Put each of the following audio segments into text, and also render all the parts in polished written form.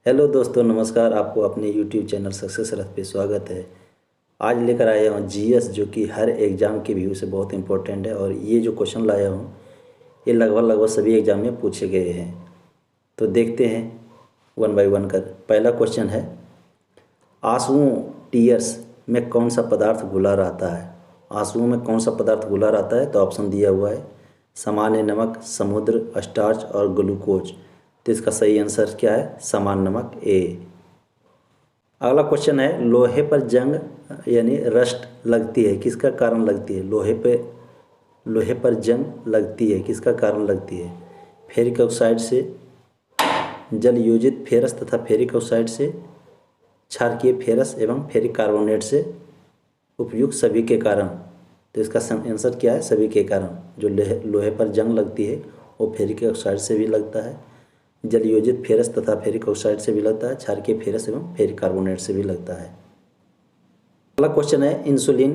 Hello दोस्तों, नमस्कार। आपको अपने यूट्यूब चैनल सक्सेस रथ पे स्वागत है। आज लेकर आया हूँ जीएस, जो कि हर एग्ज़ाम के व्यू से बहुत इंपॉर्टेंट है। और ये जो क्वेश्चन लाया हूँ ये लगभग सभी एग्ज़ाम में पूछे गए हैं। तो देखते हैं वन बाय वन कर। पहला क्वेश्चन है, आंसुओं टीयर्स में कौन सा पदार्थ घुला रहता है? आंसुओं में कौन सा पदार्थ घुला रहता है? तो ऑप्शन दिया हुआ है सामान्य नमक, समुद्र, स्टार्च और ग्लूकोज। तो इसका सही आंसर क्या है? सामान्य नमक, ए। अगला क्वेश्चन है, लोहे पर जंग यानी रस्ट लगती है, किसका कारण लगती है? लोहे पर जंग लगती है, किसका कारण लगती है? फेरिक ऑक्साइड से, जल योजित फेरस तथा फेरिक ऑक्साइड से, क्षारकीय फेरस एवं फेरिक कार्बोनेट से, उपयुक्त सभी के कारण। तो इसका आंसर क्या है? सभी के कारण। जो लोहे पर जंग लगती है वो फेरिक ऑक्साइड से भी लगता है, जल योजित फेरस तथा फेरिक ऑक्साइड से भी लगता है, क्षारकीय फेरस एवं फेरिक कार्बोनेट से भी लगता है। अगला क्वेश्चन है, इंसुलिन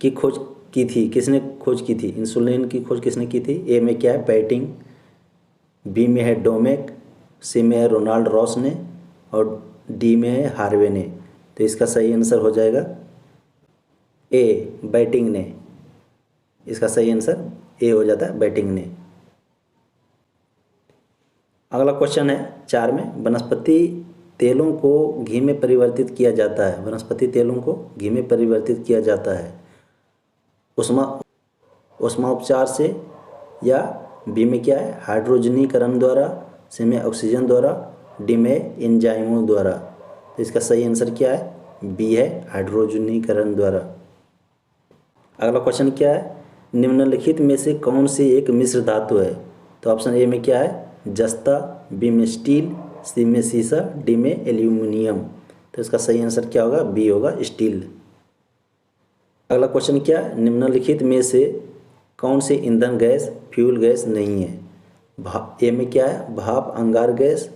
की खोज की थी, किसने खोज की थी? इंसुलिन की खोज किसने की थी? ए में क्या है? बैटिंग, बी में है डोमेक, सी में है रोनाल्ड रॉस ने, और डी में है हार्वे ने। तो इसका सही आंसर हो जाएगा ए, बैटिंग ने। इसका सही आंसर ए हो जाता है, बैटिंग ने। अगला क्वेश्चन है 4 में, वनस्पति तेलों को घी में परिवर्तित किया जाता है। वनस्पति तेलों को घी में परिवर्तित किया जाता है उष्मा उष्मा उपचार से, या बी में क्या है? हाइड्रोजनीकरण द्वारा, सी में ऑक्सीजन द्वारा, डी में एंजाइमों द्वारा। तो इसका सही आंसर क्या है? बी है, हाइड्रोजनीकरण द्वारा। अगला क्वेश्चन क्या है, निम्नलिखित में से कौन सी एक मिश्र धातु है? तो ऑप्शन ए में क्या है? जस्ता, बी में स्टील, सी में सीसा, डी में एल्यूमिनियम। तो इसका सही आंसर क्या होगा? बी होगा, स्टील। अगला क्वेश्चन क्या है, निम्नलिखित में से कौन सी ईंधन गैस फ्यूल गैस नहीं है? ए में क्या है? भाप अंगार गैस,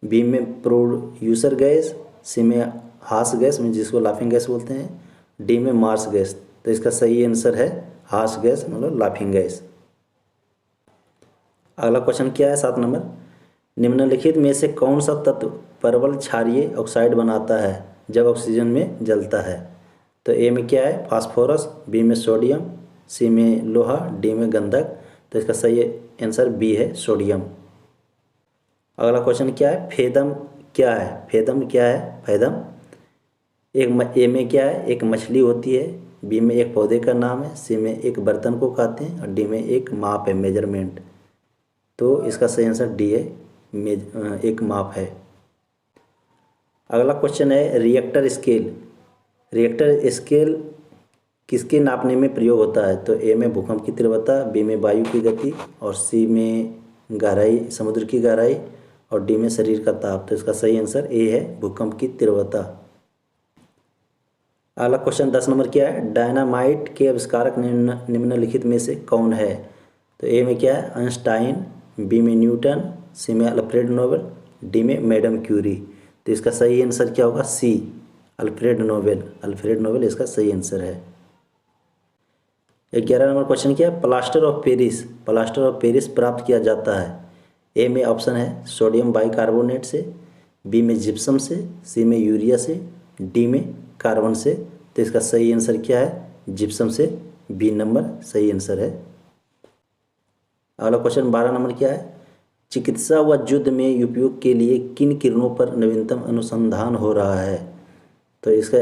बी में प्रोड्यूसर गैस, सी में हास गैस में जिसको लाफिंग गैस बोलते हैं, डी में मार्स गैस। तो इसका सही आंसर है हास गैस, मतलब लाफिंग गैस। अगला क्वेश्चन क्या है 7 नंबर, निम्नलिखित में से कौन सा तत्व परवल क्षारीय ऑक्साइड बनाता है जब ऑक्सीजन में जलता है? तो ए में क्या है? फास्फोरस, बी में सोडियम, सी में लोहा, डी में गंधक। तो इसका सही आंसर बी है, सोडियम। अगला क्वेश्चन क्या है, फेदम क्या है? फेदम क्या है? फेदम ए में क्या है? एक मछली होती है, बी में एक पौधे का नाम है, सी में एक बर्तन को कहते हैं, और डी में एक माप है, मेजरमेंट। तो इसका सही आंसर डी है, एक माप है। अगला क्वेश्चन है, रिएक्टर स्केल। रिएक्टर स्केल किसके नापने में प्रयोग होता है? तो ए में भूकंप की तीव्रता, बी में वायु की गति, और सी में गहराई, समुद्र की गहराई, और डी में शरीर का ताप। तो इसका सही आंसर ए है, भूकंप की तीव्रता। अगला क्वेश्चन 10 नंबर क्या है, डायनामाइट के आविष्कारक निम्नलिखित में से कौन है? तो ए में क्या है? आइंस्टाइन, बी में न्यूटन, सी में अल्फ्रेड नोबेल, डी में मैडम क्यूरी। तो इसका सही आंसर क्या होगा? सी, अल्फ्रेड नोबेल। अल्फ्रेड नोबेल इसका सही आंसर है। 11 नंबर क्वेश्चन क्या है, plaster of Paris. Plaster of Paris प्राप्त किया जाता है। ए में ऑप्शन है सोडियम बाइकार्बोनेट से, बी में जिप्सम से, सी में यूरिया से, डी में कार्बन से। तो इसका सही आंसर क्या है? जिप्सम से, बी नंबर सही आंसर है। अगला क्वेश्चन 12 नंबर क्या है, चिकित्सा व युद्ध में उपयोग के लिए किन किरणों पर नवीनतम अनुसंधान हो रहा है? तो इसका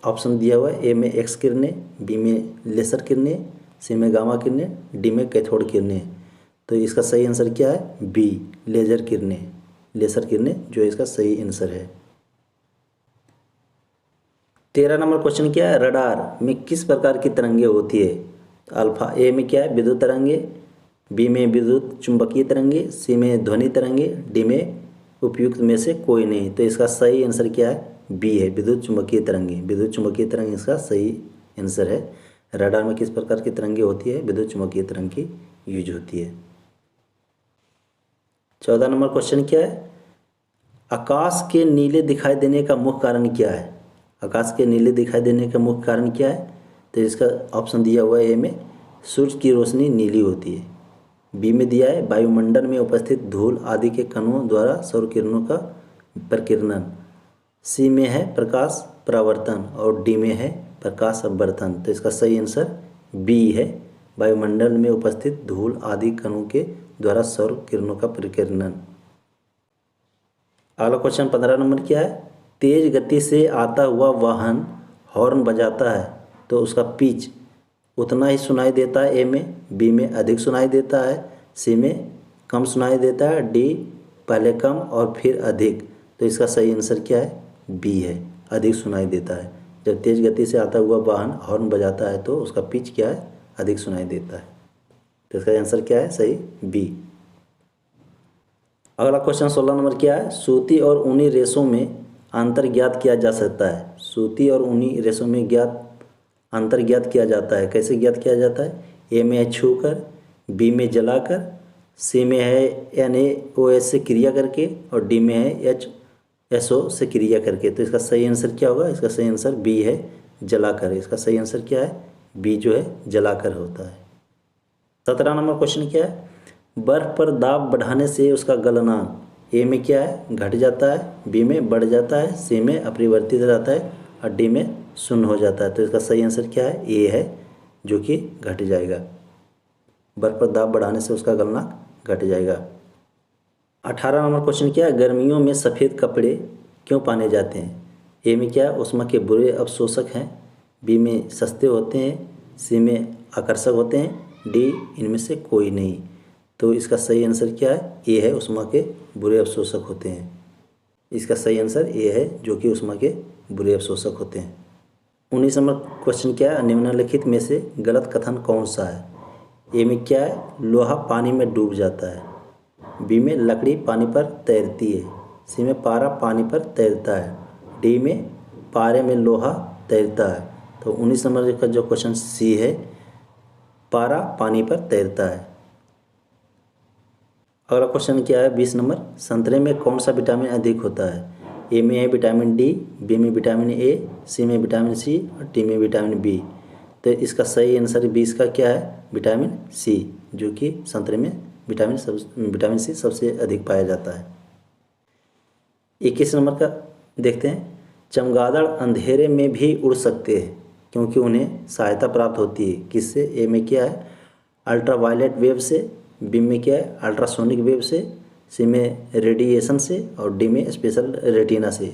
ऑप्शन दिया हुआ है, ए में एक्स किरणें, बी में लेसर किरणें, सी में गामा किरणें, डी में कैथोड किरणें। तो इसका सही आंसर क्या है? बी, लेजर किरणें, लेसर किरणें जो इसका सही आंसर है। 13 नंबर क्वेश्चन क्या है, रडार में किस प्रकार की तरंगे होती है? तो अल्फा ए में क्या है? विद्युत तरंगे, बी में विद्युत चुंबकीय तरंगे, सी में ध्वनि तरंगे, डी में उपयुक्त में से कोई नहीं। तो इसका सही आंसर क्या है? बी है, विद्युत चुंबकीय तरंगे। विद्युत चुंबकीय तरंग इसका सही आंसर है। रडार में किस प्रकार की तरंगे होती है? विद्युत चुंबकीय तरंग की यूज होती है। 14 नंबर क्वेश्चन क्या है, आकाश के नीले दिखाई देने का मुख्य कारण क्या है? आकाश के नीले दिखाई देने का मुख्य कारण क्या है? तो इसका ऑप्शन दिया हुआ है, ए में सूर्य की रोशनी नीली होती है, बी में दिया है वायुमंडल में उपस्थित धूल आदि के कणों द्वारा सौर किरणों का प्रकीर्णन, सी में है प्रकाश परावर्तन और डी में है प्रकाश अपवर्तन। तो इसका सही आंसर बी है, वायुमंडल में उपस्थित धूल आदि कणों के द्वारा सौर किरणों का प्रकीर्णन। अगला क्वेश्चन 15 नंबर क्या है, तेज गति से आता हुआ वाहन हॉर्न बजाता है तो उसका पिच उतना ही सुनाई देता है ए में, बी में अधिक सुनाई देता है, सी में कम सुनाई देता है, डी पहले कम और फिर अधिक। तो इसका सही आंसर क्या है, बी है, अधिक सुनाई देता है। जब तेज गति से आता हुआ वाहन हॉर्न बजाता है तो उसका पिच क्या है, अधिक सुनाई देता है। तो इसका आंसर क्या है, सही बी। अगला क्वेश्चन 16 नंबर क्या है, सूती और ऊनी रेशों में अंतर ज्ञात किया जा सकता है। सूती और ऊनी रेशों में अंतर ज्ञात किया जाता है, कैसे ज्ञात किया जाता है, ए में है छूकर, बी में जलाकर, सी में है NaOH से क्रिया करके और डी में है HSO से क्रिया करके। तो इसका सही आंसर क्या होगा, इसका सही आंसर बी है, जलाकर। इसका सही आंसर क्या है, बी जो है जलाकर होता है। 17 नंबर क्वेश्चन क्या है, बर्फ पर दाब बढ़ाने से उसका गलनांक ए में क्या है, घट जाता है, बी में बढ़ जाता है, सी में अपरिवर्तित रहता है और डी में शून्य हो जाता है। तो इसका सही आंसर क्या है, ए है, जो कि घट जाएगा। बर्फ पर दाब बढ़ाने से उसका गलनांक घट जाएगा। 18 नंबर क्वेश्चन क्या है, गर्मियों में सफ़ेद कपड़े क्यों पहने जाते हैं। ए में क्या है, ऊष्मा के बुरे अवशोषक हैं, बी में सस्ते होते हैं, सी में आकर्षक होते हैं, डी इनमें से कोई नहीं। तो इसका सही आंसर क्या है, ए है, ऊष्मा के बुरे अवशोषक होते हैं। इसका सही आंसर ए है, जो कि ऊष्मा के बुरे अवशोषक होते हैं। 19 नंबर क्वेश्चन क्या है, निम्नलिखित में से गलत कथन कौन सा है। ए में क्या है, लोहा पानी में डूब जाता है, बी में लकड़ी पानी पर तैरती है, सी में पारा पानी पर तैरता है, डी में पारे में लोहा तैरता है। तो 19 नंबर का जो क्वेश्चन सी है, पारा पानी पर तैरता है। अगला क्वेश्चन क्या है 20 नंबर, संतरे में कौन सा विटामिन अधिक होता है। ए में है विटामिन डी, बी में विटामिन ए, सी में विटामिन सी और डी में विटामिन बी। तो इसका सही आंसर 20 का क्या है, विटामिन सी, जो कि संतरे में विटामिन सी सबसे अधिक पाया जाता है। 21 नंबर का देखते हैं, चमगादड़ अंधेरे में भी उड़ सकते हैं क्योंकि उन्हें सहायता प्राप्त होती है किससे। ए में क्या है, अल्ट्रावायलेट वेव से, बी में क्या है, अल्ट्रासोनिक वेव से, सी में रेडिएशन से और डी में स्पेशल रेटिना से।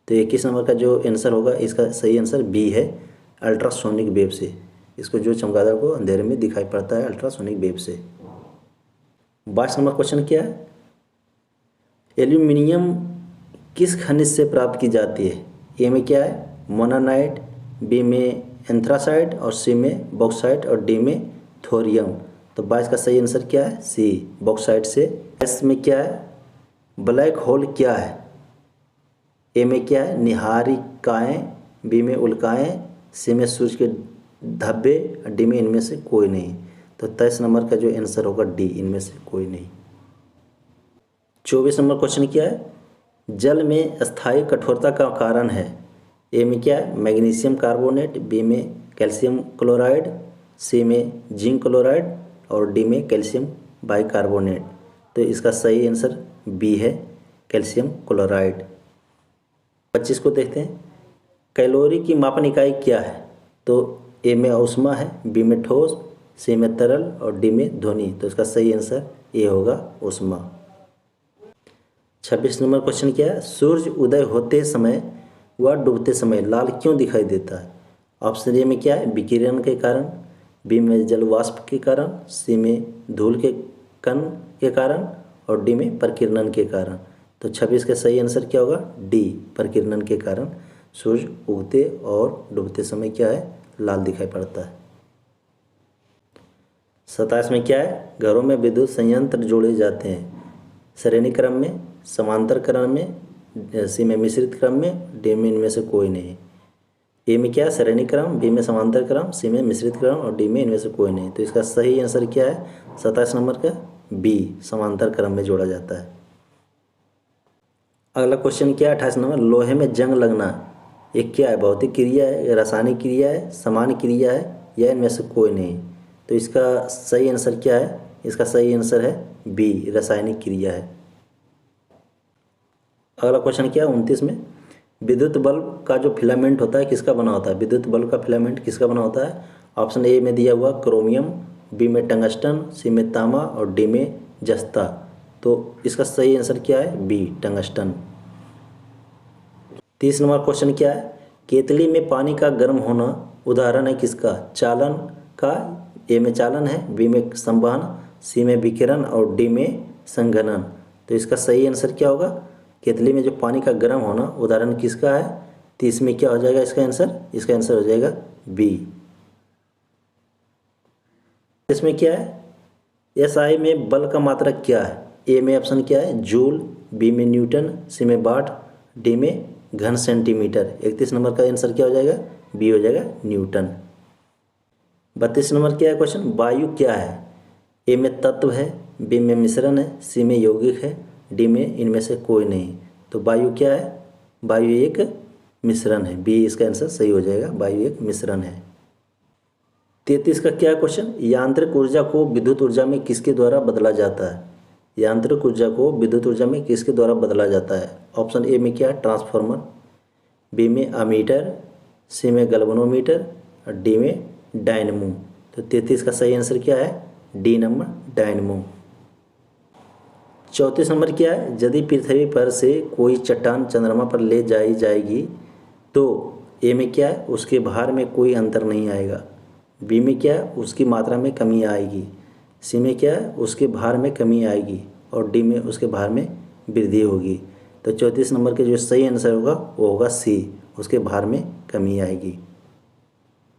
तो 21 नंबर का जो आंसर होगा, इसका सही आंसर बी है, अल्ट्रासोनिक वेव से। इसको जो चमगादड़ को अंधेरे में दिखाई पड़ता है अल्ट्रासोनिक वेव से। 22 नंबर क्वेश्चन क्या है, एल्यूमिनियम किस खनिज से प्राप्त की जाती है। ए में क्या है, मोनानाइट, बी में एंथ्रासाइट और सी में बॉक्साइट और डी में थोरियम। तो 22 का सही आंसर क्या है, सी, बॉक्साइट से। एस में क्या है, ब्लैक होल क्या है। ए में क्या है, निहारिकाएँ, बी में उल्काएँ, सी में सूर्य के धब्बे, डी में इनमें से कोई नहीं। तो 23 नंबर का जो आंसर होगा डी, इनमें से कोई नहीं। 24 नंबर क्वेश्चन क्या है, जल में स्थायी कठोरता का कारण है। ए में क्या है, मैग्नीशियम कार्बोनेट, बी में कैल्शियम क्लोराइड, सी में जिंक क्लोराइड और डी में कैल्शियम बाइकार्बोनेट। तो इसका सही आंसर बी है, कैल्शियम क्लोराइड। 25 को देखते हैं, कैलोरी की मापन इकाई क्या है। तो ए में ऊष्मा है, बी में ठोस, सी में तरल और डी में ध्वनि। तो इसका सही आंसर ए होगा, ऊष्मा। 26 नंबर क्वेश्चन क्या है, सूर्य उदय होते समय व डूबते समय लाल क्यों दिखाई देता है। ऑप्शन ए में क्या है, विकिरण के कारण, बी में जल वाष्प के कारण, सी में धूल के कण के कारण और डी में प्रकीर्णन के कारण। तो 26 का सही आंसर क्या होगा, डी, प्रकीर्णन के कारण सूर्य उगते और डूबते समय क्या है, लाल दिखाई पड़ता है। 27 में क्या है, घरों में विद्युत संयंत्र जोड़े जाते हैं श्रेणी क्रम में, समांतर क्रम में, सी में मिश्रित क्रम में, डी में इनमें से कोई नहीं। ए में क्या है, श्रेणी क्रम, बी में समांतर क्रम, सी में मिश्रित क्रम और डी में इनमें से कोई नहीं। तो इसका सही आंसर क्या है, 27 नंबर का बी, समांतर क्रम में जोड़ा जाता है। अगला क्वेश्चन क्या है 28 नंबर, लोहे में जंग लगना ये क्या है, भौतिक क्रिया है, रासायनिक क्रिया है, समान क्रिया है या इनमें से कोई नहीं। तो इसका सही आंसर क्या है, इसका सही आंसर है बी, रासायनिक क्रिया है। अगला क्वेश्चन क्या है 29 में, विद्युत बल्ब का जो फिलामेंट होता है किसका बना होता है? विद्युत बल्ब का फिलामेंट किसका बना होता है? ऑप्शन ए में दिया हुआ क्रोमियम, बी में टंगस्टन, सी में तांबा और डी में जस्ता। तो इसका सही आंसर क्या है? B, tungsten. 30 नंबर क्वेश्चन क्या है, केतली में पानी का गर्म होना उदाहरण है किसका? चालन का। ए में चालन है, बी में संवहन, सी में विकिरण और डी में संघनन। तो इसका सही आंसर क्या होगा? केतली में जो पानी का गर्म होना उदाहरण किसका है? तो इसमें क्या हो जाएगा इसका आंसर? इसका आंसर हो जाएगा बी। इसमें क्या है, एसआई में बल का मात्रक क्या है? ए में ऑप्शन क्या है? जूल, बी में न्यूटन, सी में वाट, डी में घन सेंटीमीटर। 31 नंबर का आंसर क्या हो जाएगा? बी हो जाएगा न्यूटन। 32 नंबर क्या है क्वेश्चन, वायु क्या है? ए में तत्व है, बी में मिश्रण है, सी में यौगिक है, डी में इनमें से कोई नहीं। तो वायु क्या है? वायु एक मिश्रण है। बी इसका आंसर सही हो जाएगा, वायु एक मिश्रण है। 33 का क्या क्वेश्चन, यांत्रिक ऊर्जा को विद्युत ऊर्जा में किसके द्वारा बदला जाता है? यांत्रिक ऊर्जा को विद्युत ऊर्जा में किसके द्वारा बदला जाता है? ऑप्शन ए में क्या है? ट्रांसफार्मर, बी में अमीटर, सी में गैल्वेनोमीटर और डी में डायनमो। तो 33 का सही आंसर क्या है? D number, dynamo. 34 नंबर क्या है, यदि पृथ्वी पर से कोई चट्टान चंद्रमा पर ले जाई जाएगी तो ए में क्या है? उसके भार में कोई अंतर नहीं आएगा, बी में क्या है? उसकी मात्रा में कमी आएगी, सी में क्या है? उसके भार में कमी आएगी और डी में उसके भार में वृद्धि होगी। तो 34 नंबर के जो सही आंसर होगा वो होगा सी, उसके भार में कमी आएगी।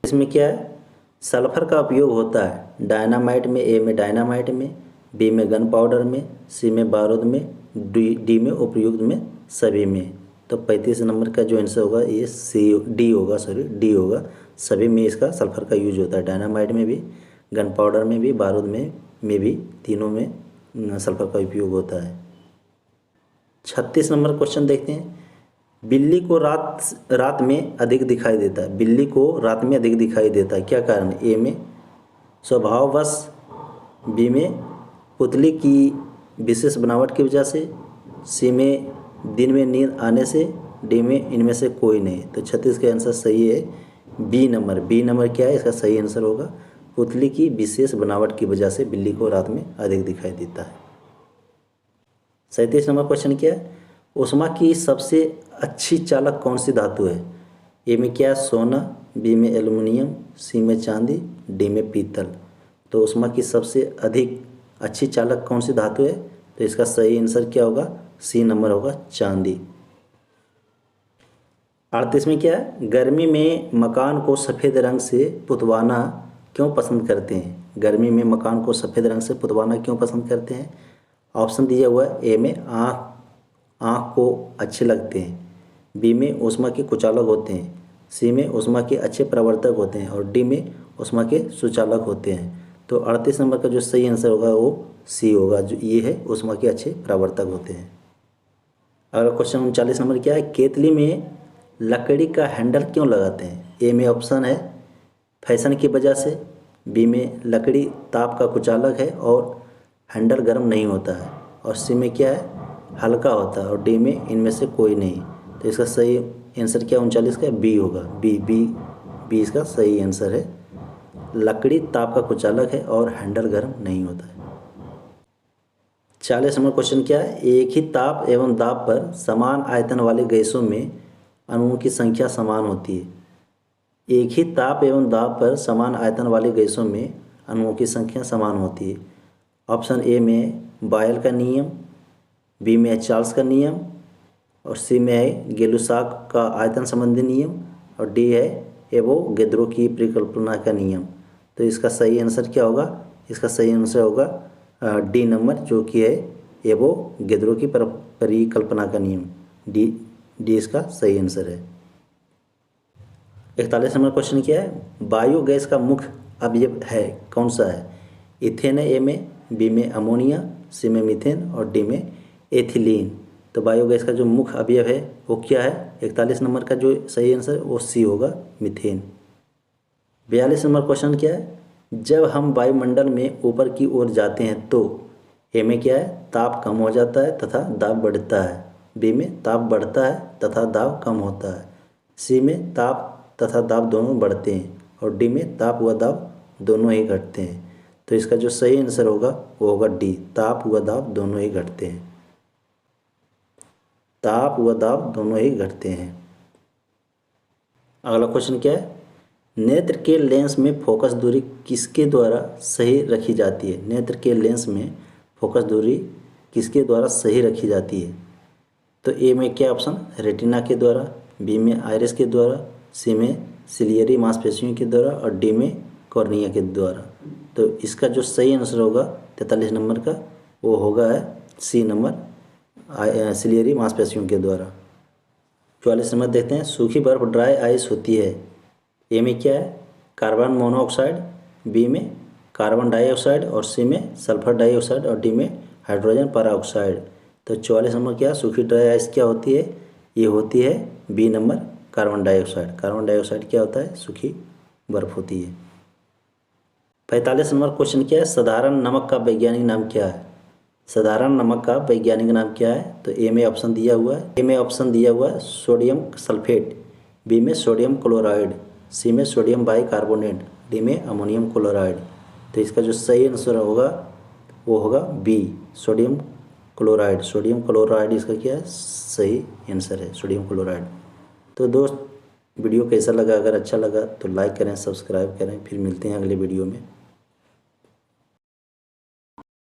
इसमें क्या है, सल्फर का उपयोग होता है डायनामाइट में, ए में डायनामाइट में, बी में गन पाउडर में, सी में बारूद में, डी में उपयुक्त में सभी में। तो 35 नंबर का जो आंसर होगा ये सी, डी होगा, सॉरी डी होगा। सभी में इसका सल्फर का यूज होता है, डायनामाइट में भी, गन पाउडर में भी, बारूद में भी, तीनों में सल्फर का उपयोग होता है। 36 नंबर क्वेश्चन देखते हैं, बिल्ली को रात में अधिक दिखाई देता है। बिल्ली को रात में अधिक दिखाई देता है, क्या कारण? ए में स्वभाववश, बी में पुतली की विशेष बनावट की वजह से, सी में दिन में नींद आने से, डी में इनमें से कोई नहीं। तो 36 का आंसर सही है बी नंबर। बी नंबर क्या है? इसका सही आंसर होगा पुतली की विशेष बनावट की वजह से बिल्ली को रात में अधिक दिखाई देता है। 37 नंबर क्वेश्चन क्या है, ऊष्मा की सबसे अच्छी चालक कौन सी धातु है? ए में क्या है? सोना, बी में एल्युमिनियम, सी में चांदी, डी में पीतल। तो ऊष्मा की सबसे अधिक अच्छी चालक कौन सी धातु है? तो इसका सही आंसर क्या होगा? सी नंबर होगा, चांदी। 38 में क्या है, गर्मी में मकान को सफ़ेद रंग से पुतवाना क्यों पसंद करते हैं? गर्मी में मकान को सफ़ेद रंग से पुतवाना क्यों पसंद करते हैं? ऑप्शन दिया हुआ है, ए में आँख को अच्छे लगते हैं, बी में ऊष्मा के कुचालक होते हैं, सी में ऊष्मा के अच्छे प्रवर्तक होते हैं और डी में ऊष्मा के सुचालक होते हैं। तो 38 नंबर का जो सही आंसर होगा वो सी होगा, जो ये है ऊष्मा के अच्छे प्रवर्तक होते हैं। अगला क्वेश्चन 39 नंबर क्या है, केतली में लकड़ी का हैंडल क्यों लगाते हैं? ए में ऑप्शन है फैशन की वजह से, बी में लकड़ी ताप का कुचालक है और हैंडल गर्म नहीं होता है, और सी में क्या है? हल्का होता है, और डी में इनमें से कोई नहीं। तो इसका सही आंसर क्या 39 का? बी होगा, बी इसका सही आंसर है। लकड़ी ताप का कुचालक है और हैंडल गर्म नहीं होता है। 40 नंबर क्वेश्चन क्या है, एक ही ताप एवं दाब पर समान आयतन वाले गैसों में अणुओं की संख्या समान होती है। एक ही ताप एवं दाब पर समान आयतन वाले गैसों में अणुओं की संख्या समान होती है। ऑप्शन ए में बॉयल का नियम, बी में है चार्ल्स का नियम, और सी में है गै-लुसाक का आयतन संबंधी नियम, और डी है एवोगैद्रो की परिकल्पना का नियम। तो इसका सही आंसर क्या होगा? इसका सही आंसर होगा डी नंबर, जो कि है एवोगैद्रो की परिकल्पना का नियम। डी इसका सही आंसर है। 41 नंबर क्वेश्चन क्या है, बायोगैस का मुख्य अवयव है कौन सा है? इथेन है ए में, बी में अमोनिया, सी में मीथेन और डी में एथिलीन। तो बायोगैस का जो मुख्य अवयव है वो क्या है? 41 नंबर का जो सही आंसर वो सी होगा, मीथेन। 42 नंबर क्वेश्चन क्या है, जब हम वायुमंडल में ऊपर की ओर जाते हैं तो ए में क्या है? ताप कम हो जाता है तथा दाब बढ़ता है, बी में ताप बढ़ता है तथा दाब कम होता है, सी में ताप तथा दाब दोनों बढ़ते हैं और डी में ताप व दाब दोनों ही घटते हैं। तो इसका जो सही आंसर होगा वो होगा डी, ताप व दाब दोनों ही घटते हैं। ताप व दाब दोनों ही घटते हैं। अगला क्वेश्चन क्या है, नेत्र के लेंस में फोकस दूरी किसके द्वारा सही रखी जाती है? नेत्र के लेंस में फोकस दूरी किसके द्वारा सही रखी जाती है? तो ए में क्या ऑप्शन, रेटिना के द्वारा, बी में आइरिस के द्वारा, सी में सिलियरी मांसपेशियों के द्वारा और डी में कॉर्निया के द्वारा। तो इसका जो सही आंसर होगा 43 नंबर का वो होगा है सी नंबर, सिलियरी मांसपेशियों के द्वारा। 44 नंबर देखते हैं, सूखी बर्फ ड्राई आइस होती है। ए में क्या है, कार्बन मोनोऑक्साइड, बी में कार्बन डाइऑक्साइड और सी में सल्फर डाइऑक्साइड और डी में हाइड्रोजन परऑक्साइड। तो 44 नंबर क्या, सूखी ड्राई आइस क्या होती है? ये होती है B number, carbon dioxide. Carbon dioxide क्या होता है? सूखी बर्फ होती है। 45 नंबर क्वेश्चन क्या है, साधारण नमक का वैज्ञानिक नाम क्या है? साधारण नमक का वैज्ञानिक नाम क्या है? तो ए में ऑप्शन दिया हुआ है सोडियम सल्फेट, बी में सोडियम क्लोराइड, सी में सोडियम बाइकार्बोनेट, डी में अमोनियम क्लोराइड। तो इसका जो सही आंसर होगा वो होगा B, sodium chloride. Sodium chloride इसका क्या है, सही आंसर है, सोडियम क्लोराइड। तो दोस्त वीडियो कैसा लगा? अगर अच्छा लगा तो लाइक करें, सब्सक्राइब करें। फिर मिलते हैं अगले वीडियो में।